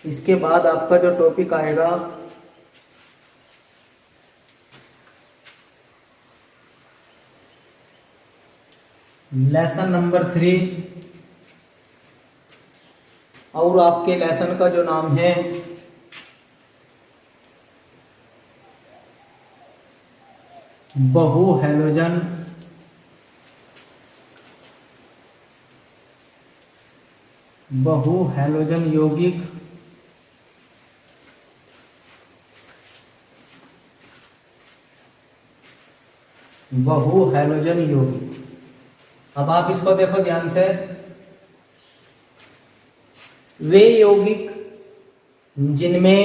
इसके बाद आपका जो टॉपिक आएगा लेसन नंबर 3, और आपके लेसन का जो नाम है बहु हैलोजन यौगिक अब आप इसको देखो ध्यान से। वे यौगिक जिनमें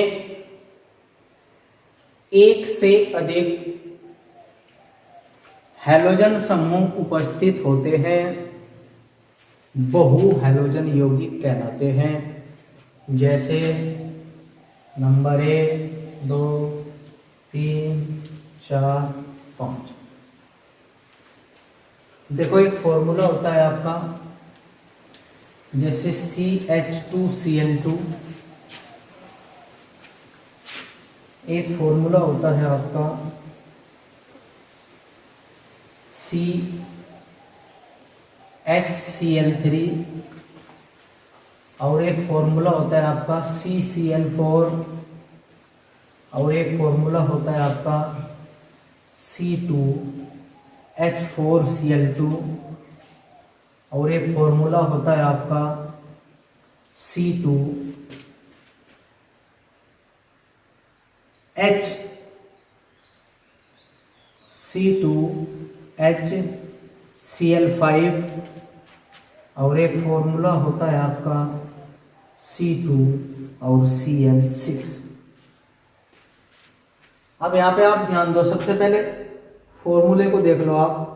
एक से अधिक हैलोजन समूह उपस्थित होते हैं बहु हैलोजन यौगिक कहलाते हैं। जैसे नंबर 1, 2, 3, 4, 5। देखो एक फॉर्मूला होता है आपका, जैसे CH2Cl2, एक फॉर्मूला होता है आपका CHCl3, और एक फॉर्मूला होता है आपका CCl4, और एक फॉर्मूला होता है आपका C2H4Cl2, और एक फॉर्मूला होता है आपका C2HCl5, और एक फॉर्मूला होता है आपका C2 और Cl6। अब यहाँ पे आप ध्यान दो, सबसे पहले फॉर्मूले को देख लो आप।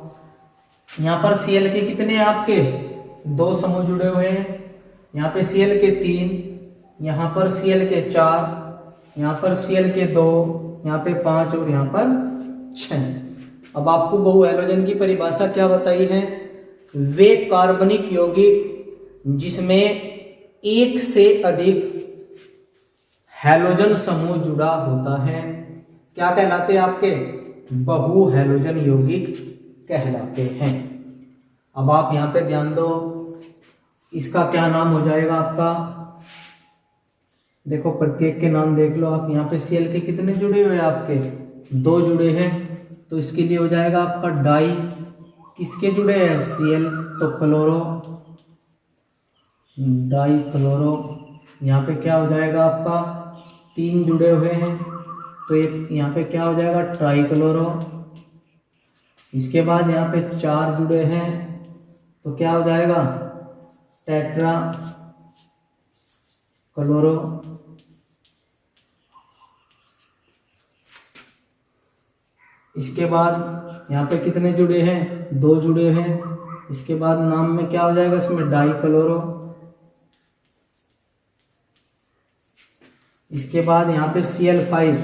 यहाँ पर Cl के कितने हैं आपके 2 समूह जुड़े हुए हैं, यहाँ पे Cl के 3, यहाँ पर Cl के 4, यहाँ पर Cl के 2, यहाँ पे 5 और यहाँ पर 6। अब आपको बहु हैलोजन की परिभाषा क्या बताई है? वे कार्बनिक यौगिक जिसमें एक से अधिक हैलोजन समूह जुड़ा होता है क्या कहलाते हैं आपके? बहु हैलोजन यौगिक कहलाते हैं। अब आप यहाँ पे ध्यान दो, इसका क्या नाम हो जाएगा आपका? देखो प्रत्येक के नाम देख लो आप। यहाँ पे Cl के कितने जुड़े हुए हैं आपके? 2 जुड़े हैं, तो इसके लिए हो जाएगा आपका डाई। किसके जुड़े हैं? Cl, तो क्लोरो, डाई क्लोरो। यहाँ पे क्या हो जाएगा आपका? 3 जुड़े हुए हैं, तो एक यहाँ पे क्या हो जाएगा? Try chloro. इसके बाद यहाँ पे 4 जुड़े हैं, तो क्या हो जाएगा? Tetra chloro. इसके बाद यहाँ पे कितने जुड़े हैं? 2 जुड़े हैं। इसके बाद नाम में क्या हो जाएगा? इसमें डाई क्लोरो। इसके बाद यहाँ पे Cl5,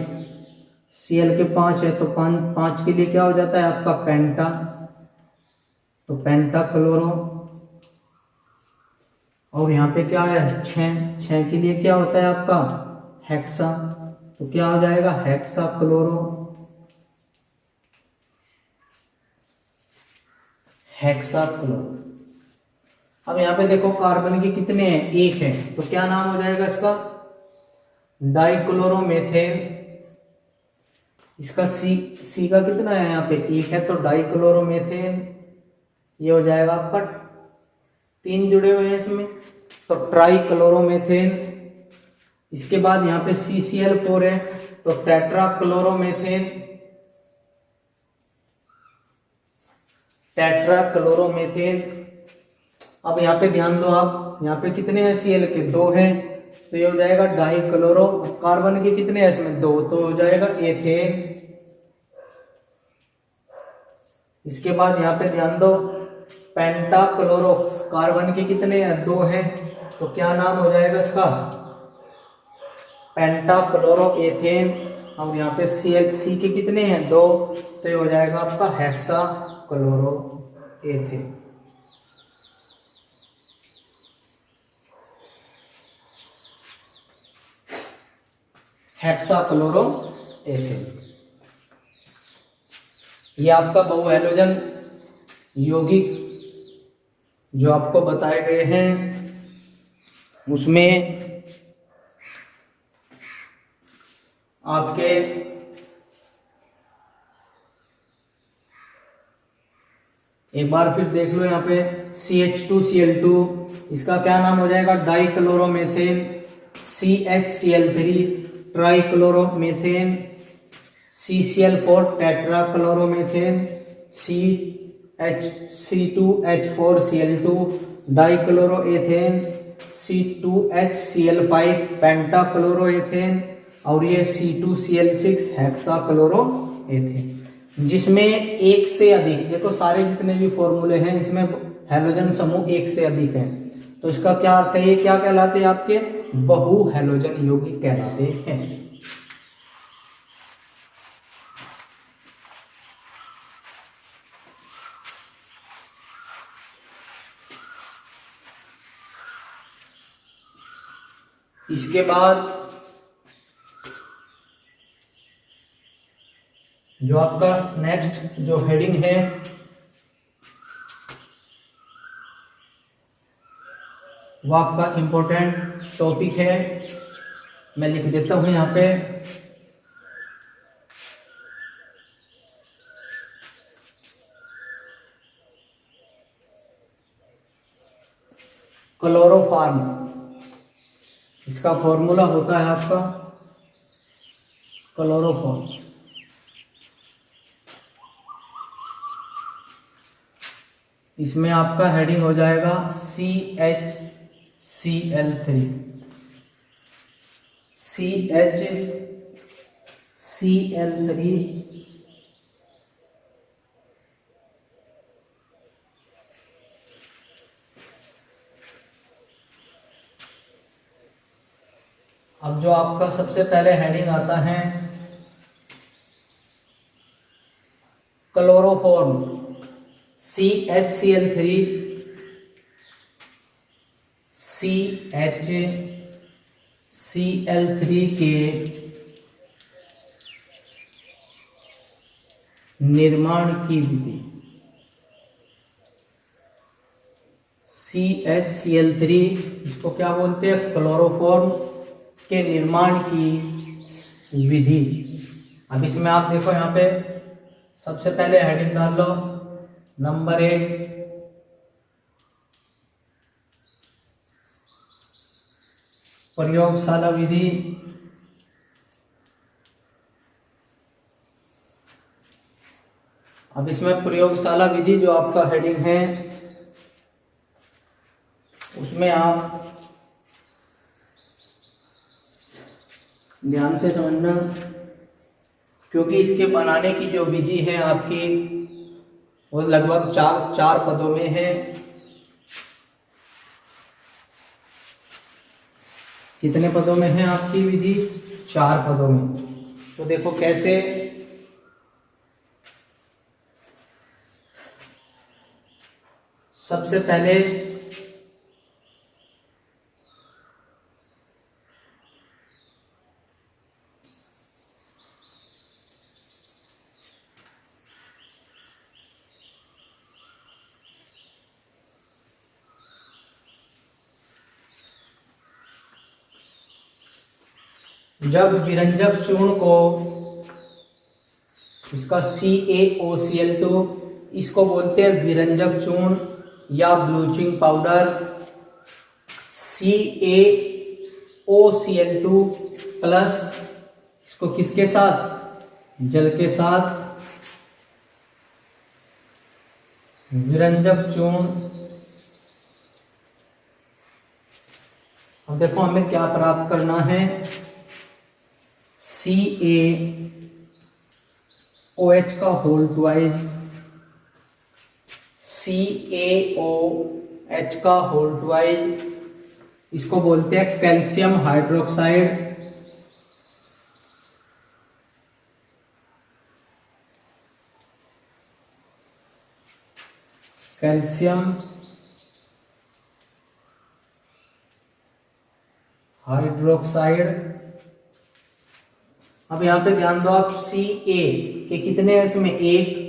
Cl के 5 है, तो 5 के लिए क्या हो जाता है आपका? पेंटा, तो पेंटा क्लोरो। और यहाँ पे क्या है? 6 के लिए क्या होता है आपका? हेक्सा, तो क्या हो जाएगा? Hexa chloro, hexa chloro. अब यहाँ पे देखो कार्बन के कितने हैं? 1 है, तो क्या नाम हो जाएगा इसका? डाइक्लोरोमेथेन। इसका सी का कितना है? यहाँ पे 1 है, तो डाइक्लोरोमेथेन। ये हो जाएगा आपका, 3 जुड़े हुए हैं इसमें, तो ट्राइक्लोरोमेथेन। इसके बाद यहाँ पे CCl4 है, तो टेट्राक्लोरोमेथेन, टेट्राक्लोरोमेथेन। अब यहाँ पे ध्यान दो आप, यहाँ पे कितने हैं? Cl के 2 हैं, तो ये हो जाएगा डाइक्लोरो। कार्बन के कितने हैं इसमें? 2, तो हो जाएगा एथेन। इसके बाद यहाँ पे ध्यान दो, पेंटाक्लोरो। कार्बन के कितने हैं? 2 हैं, तो क्या नाम हो जाएगा इसका? पेंटाक्लोरो एथेन। और यहाँ पे सी के कितने हैं? 2, तो ये हो जाएगा आपका हेक्सा क्लोरो एथेन। हेक्साक्लोरोएथेन। ये आपका बहु हैलोजन यौगिक जो आपको बताए गए हैं उसमें आपके एक बार फिर देख लो यहाँ पे CH2Cl2, इसका क्या नाम हो जाएगा, dichloromethane. CHCl3 trichloromethane. CCl4 टेट्राक्लोरोमेथेन। C2H4Cl2 डाइक्लोरोएथेन। C2HCl5 पेंटाक्लोरोएथेन और ये C2Cl6 हेक्साक्लोरोएथेन, जिसमें एक से अधिक, देखो सारे जितने भी फॉर्मूले हैं इसमें हैलोजन समूह एक से अधिक है, तो इसका क्या अर्थ है, ये क्या कहलाते हैं, आपके बहु हैलोजन यौगिक कहलाते हैं। इसके बाद जो आपका नेक्स्ट जो हेडिंग है वो आपका इंपॉर्टेंट टॉपिक है, मैं लिख देता हूं यहां पे। क्लोरोफॉर्म, इसका फॉर्मूला होता है आपका क्लोरोफॉर्म। इसमें आपका हेडिंग हो जाएगा CHCl3। CHCl3 अब जो आपका सबसे पहले हेडिंग आता है क्लोरोफॉर्म, CHCl3 CHCl3 के निर्माण की विधि। CHCl3 इसको क्या बोलते हैं, क्लोरोफॉर्म के निर्माण की विधि। अब इसमें आप देखो यहाँ पे सबसे पहले हेडिंग डाल लो नंबर 1, प्रयोगशाला विधि। अब इसमें प्रयोगशाला विधि जो आपका हेडिंग है उसमें आप ध्यान से समझना, क्योंकि इसके बनाने की जो विधि है आपकी वो लगभग चार पदों में है। कितने पदों में है आपकी विधि, 4 पदों में। तो देखो कैसे, सबसे पहले जब विरंजक चूर्ण को, इसका CaOCl2, इसको बोलते हैं विरंजक चूर्ण या ब्लीचिंग पाउडर। CaOCl2 प्लस इसको किसके साथ, जल के साथ, विरंजक चूर्ण। अब देखो हमें क्या प्राप्त करना है, CaOH का होल ट्वाइस, CaOH का होल ट्वाइस, इसको बोलते हैं कैल्शियम हाइड्रोक्साइड। कैल्शियम हाइड्रोक्साइड अब यहाँ पे ध्यान दो आप, सी ए के कितने हैं इसमें, एक,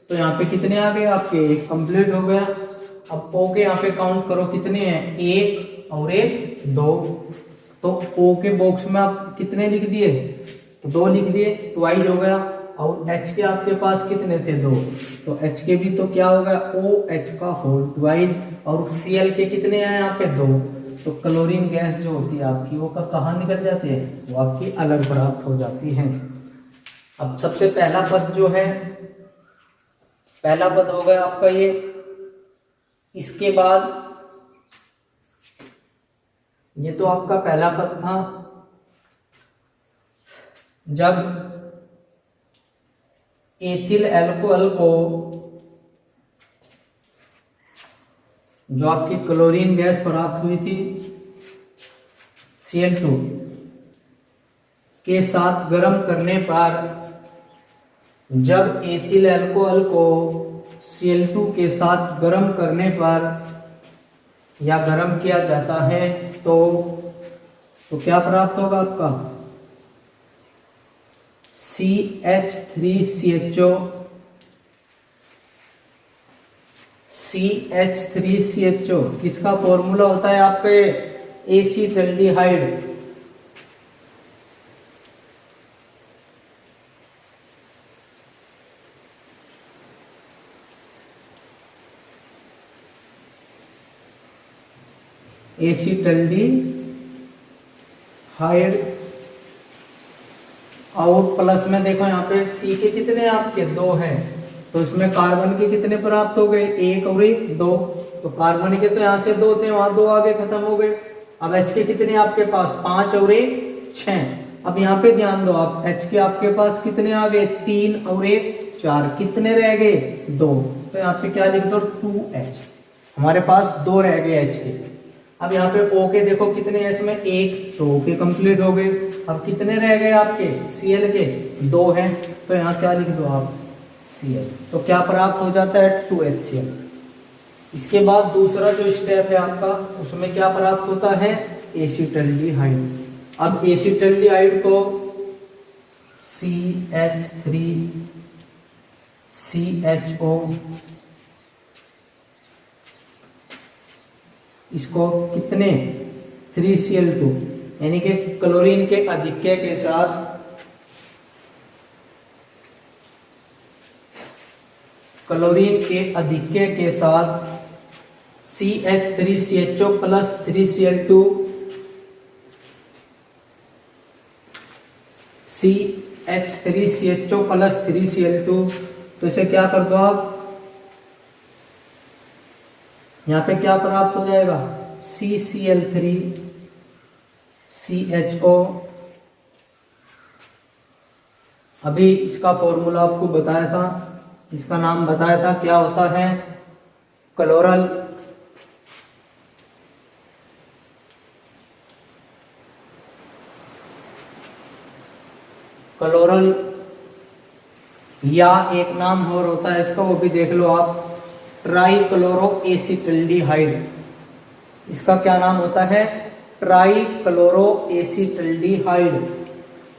तो यहाँ पे कितने आ गए आपके, एक कंप्लीट हो गया। अब ओ के यहाँ पे काउंट करो कितने हैं, एक और एक, दो, तो ओ के बॉक्स में आप कितने लिख दिए, तो दो लिख दिए, ट्वाइस हो गया। और एच के आपके पास कितने थे, दो, तो एच के भी तो क्या हो गया, ओ एच का होल ट्वाइस। और सी एल के कितने हैं यहाँ पे, दो, तो क्लोरीन गैस जो होती है आपकी वो कहाँ निकल जाती है, वो आपकी अलग प्राप्त हो जाती है। अब सबसे पहला पद जो है, पहला पद हो गया आपका ये। इसके बाद ये तो आपका पहला पद था, जब एथिल अल्कोहल को, जो आपकी क्लोरीन गैस प्राप्त हुई थी Cl2 के साथ गर्म करने पर, जब एथिल अल्कोहल को Cl2 के साथ गर्म करने पर या गर्म किया जाता है तो क्या प्राप्त होगा आपका, CH3CHO, CH3CHO किसका फॉर्मूला होता है आपके, एसीटल्डिहाइड। एसीटल्डिहाइड। और प्लस में देखो यहाँ पे सी के कितने आपके, दो हैं, तो इसमें कार्बन के कितने प्राप्त हो गए, एक और एक, दो, तो कार्बन के तो यहाँ से दो थे, वहां दो आगे खत्म हो गए। अब एच के कितने आपके पास, पांच और एक, छह। अब यहाँ पे ध्यान दो आप, एच के आपके पास कितने आ गए, तीन और एक, चार, कितने रह गए, दो, तो यहाँ पे क्या लिख दो, 2H, हमारे पास दो रह गए एच के। अब यहाँ पे ओ के देखो कितने हैं इसमें, एक, तो ओ के कंप्लीट हो गए। अब कितने रह गए आपके, Cl के, दो हैं, तो यहाँ क्या लिख दो आप, Cl, तो क्या प्राप्त हो जाता है, 2HCl। इसके बाद दूसरा जो स्टेप है आपका, उसमें क्या प्राप्त होता है, एसीटल्डिहाइड। अब एसीटल्डिहाइड को CH3CHO, इसको कितने, 3Cl2, यानी कि क्लोरीन के अधिक्य के साथ, क्लोरीन के अधिक्य के साथ CH3CHO plus 3Cl2, CH3CHO plus 3Cl2, तो इसे क्या कर दो आप, यहाँ पे क्या प्राप्त हो जाएगा, CCl3CHO। अभी इसका फॉर्मूला आपको बताया था, इसका नाम बताया था, क्या होता है, क्लोरल या एक नाम और होता है इसका, वो भी देख लो आप, ट्राइक्लोरो एसीटल्डिहाइड। इसका क्या नाम होता है, ट्राइक्लोरो एसीटल्डिहाइड।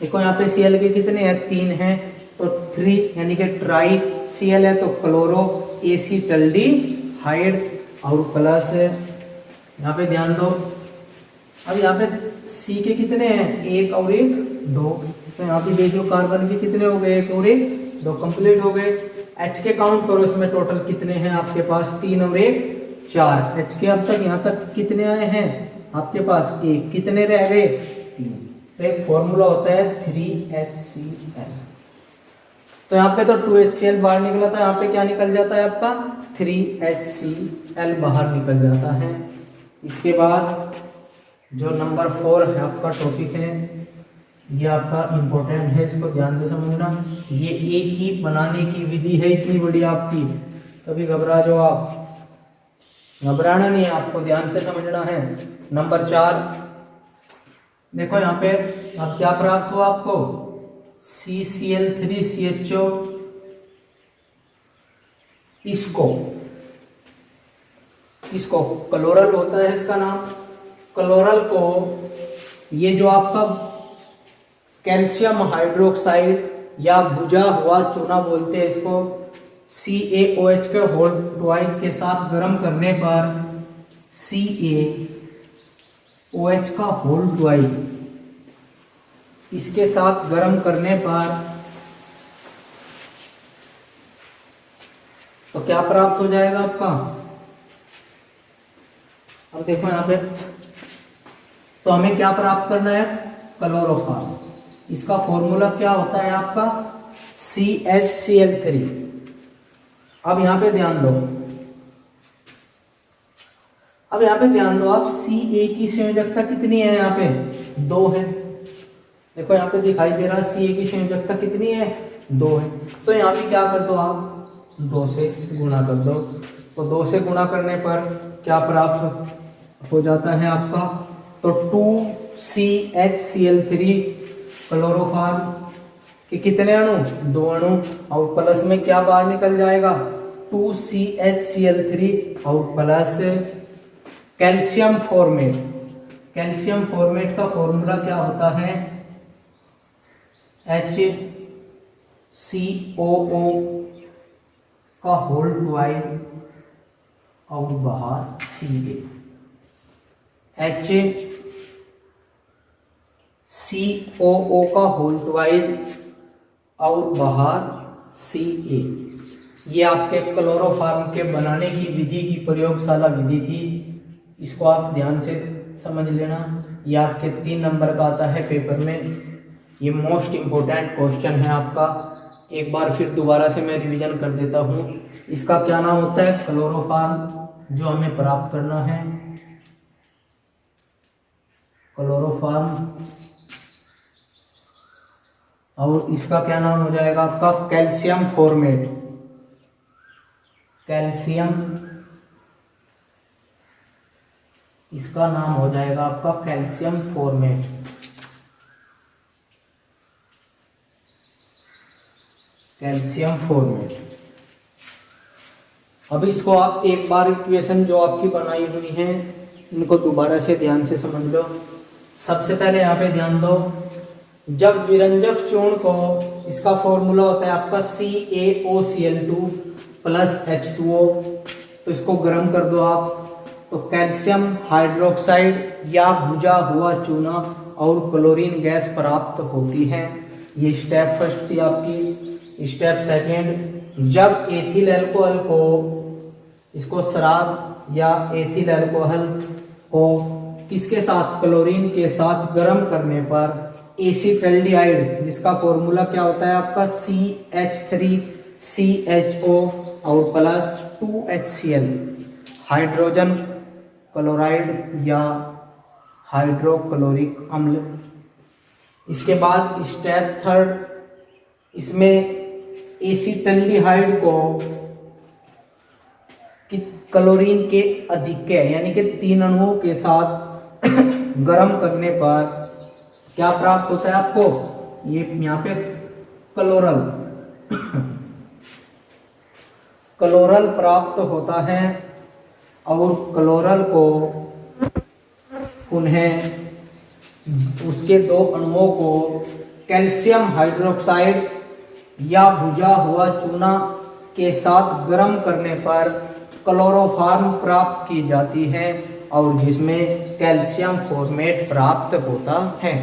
देखो यहाँ पे Cl के कितने हैं, तीन हैं, तो 3, यानी कि ट्राई, Cl है तो क्लोरो एसीटल्डिहाइड, और प्लस यहाँ पे ध्यान दो। अब यहाँ पे C के कितने हैं, एक और एक, दो, तो यहाँ पे देखो कार्बन के कितने हो गए, एक और एक, दो, कंप्लीट हो गए। H के काउंट करो, इसमें टोटल कितने हैं आपके पास, तीन और एक, चार। H के अब तक यहाँ तक कितने आए हैं आपके पास, एक, कितने रह गए, तीन। तो एक फॉर्मूला होता है 3HCl। तो यहाँ पे तो 2HCl बाहर निकला था, यहाँ पे क्या निकल जाता है आपका, 3HCl बाहर निकल जाता है। इसके बाद जो नंबर 4 है आपका टॉपिक है, ये आपका इम्पोर्टेंट है, इसको ध्यान से समझना। ये एक ही बनाने की विधि है इतनी बड़ी आपकी, कभी घबरा जाओ आप, घबराना नहीं है, आपको ध्यान से समझना है। नंबर 4 देखो यहाँ पे, अब क्या प्राप्त हुआ आपको, CCl3CHO, इसको क्लोरल होता है इसका नाम। क्लोरल को, ये जो आपका कैल्शियम हाइड्रोक्साइड या भुजा हुआ चूना बोलते हैं इसको, CaOH के होल ट्वाइज के साथ गर्म करने पर CaOH का होल ट्वाइज इसके साथ गर्म करने पर तो क्या प्राप्त हो जाएगा आपका। अब देखो यहाँ पे, तो हमें क्या प्राप्त करना है, क्लोरोफॉर्म। इसका फॉर्मूला क्या होता है आपका, CHCl3। अब यहाँ पे ध्यान दो, अब यहाँ पे ध्यान दो आप, Ca की संयोजकता कितनी है, यहाँ पे 2 है। देखो यहाँ पे दिखाई दे रहा है Ca की संयोजकता कितनी है, 2 है। तो यहाँ पे क्या कर दो आप, 2 से गुणा कर दो। तो 2 से गुणा करने पर क्या प्राप्त हो जाता है आपका, तो 2CHCl3 क्लोरोफॉर्म के कितने अणु, 2 अणु, और प्लस में क्या बाहर निकल जाएगा, 2CHCl3 और plus calcium formate. Calcium formate का फॉर्मूला क्या होता है, HCOO का होल ट्वाइज और बाहर Ca। HCOO का होल ट्वाइज और बाहर Ca। ये आपके क्लोरोफॉर्म के बनाने की विधि की प्रयोगशाला विधि थी, इसको आप ध्यान से समझ लेना। ये आपके 3 नंबर का आता है पेपर में, ये मोस्ट इम्पोर्टेंट क्वेश्चन है आपका। एक बार फिर दोबारा से मैं रिवीजन कर देता हूँ। इसका क्या नाम होता है, क्लोरोफॉर्म, जो हमें प्राप्त करना है, क्लोरोफॉर्म। और इसका क्या नाम हो जाएगा आपका, कैल्शियम फॉर्मेट। कैल्शियम, इसका नाम हो जाएगा आपका कैल्शियम फॉर्मेट। Calcium formate. अब इसको आप एक बार इक्वेशन जो आपकी बनाई हुई है इनको दोबारा से ध्यान से समझ लो। सबसे पहले यहाँ पे ध्यान दो, जब विरंजक चूर्ण को, इसका फॉर्मूला होता है आपका CaOCl2 प्लस H2O, तो इसको गर्म कर दो आप, तो कैल्शियम हाइड्रोक्साइड या भुजा हुआ चूना और क्लोरीन गैस प्राप्त होती है। ये स्टेप फर्स्ट थी आपकी। स्टेप सेकेंड, जब एथिल अल्कोहल को, इसको शराब या एथिल अल्कोहल को किसके साथ, क्लोरीन के साथ गर्म करने पर एसिटल्डिहाइड, जिसका फॉर्मूला क्या होता है आपका CH3CHO और प्लस 2HCl, हाइड्रोजन क्लोराइड या हाइड्रोक्लोरिक अम्ल। इसके बाद स्टेप थर्ड, इसमें एसिटल्डिहाइड को क्लोरीन के अधिक यानी कि 3 अणुओं के साथ गर्म करने पर क्या प्राप्त होता है आपको, ये यहाँ पे क्लोरल क्लोरल प्राप्त होता है। और क्लोरल को उन्हें उसके 2 अणुओं को कैल्शियम हाइड्रोक्साइड या भुजा हुआ चूना के साथ गर्म करने पर क्लोरोफॉर्म प्राप्त की जाती है और जिसमें कैल्शियम फॉर्मेट प्राप्त होता है।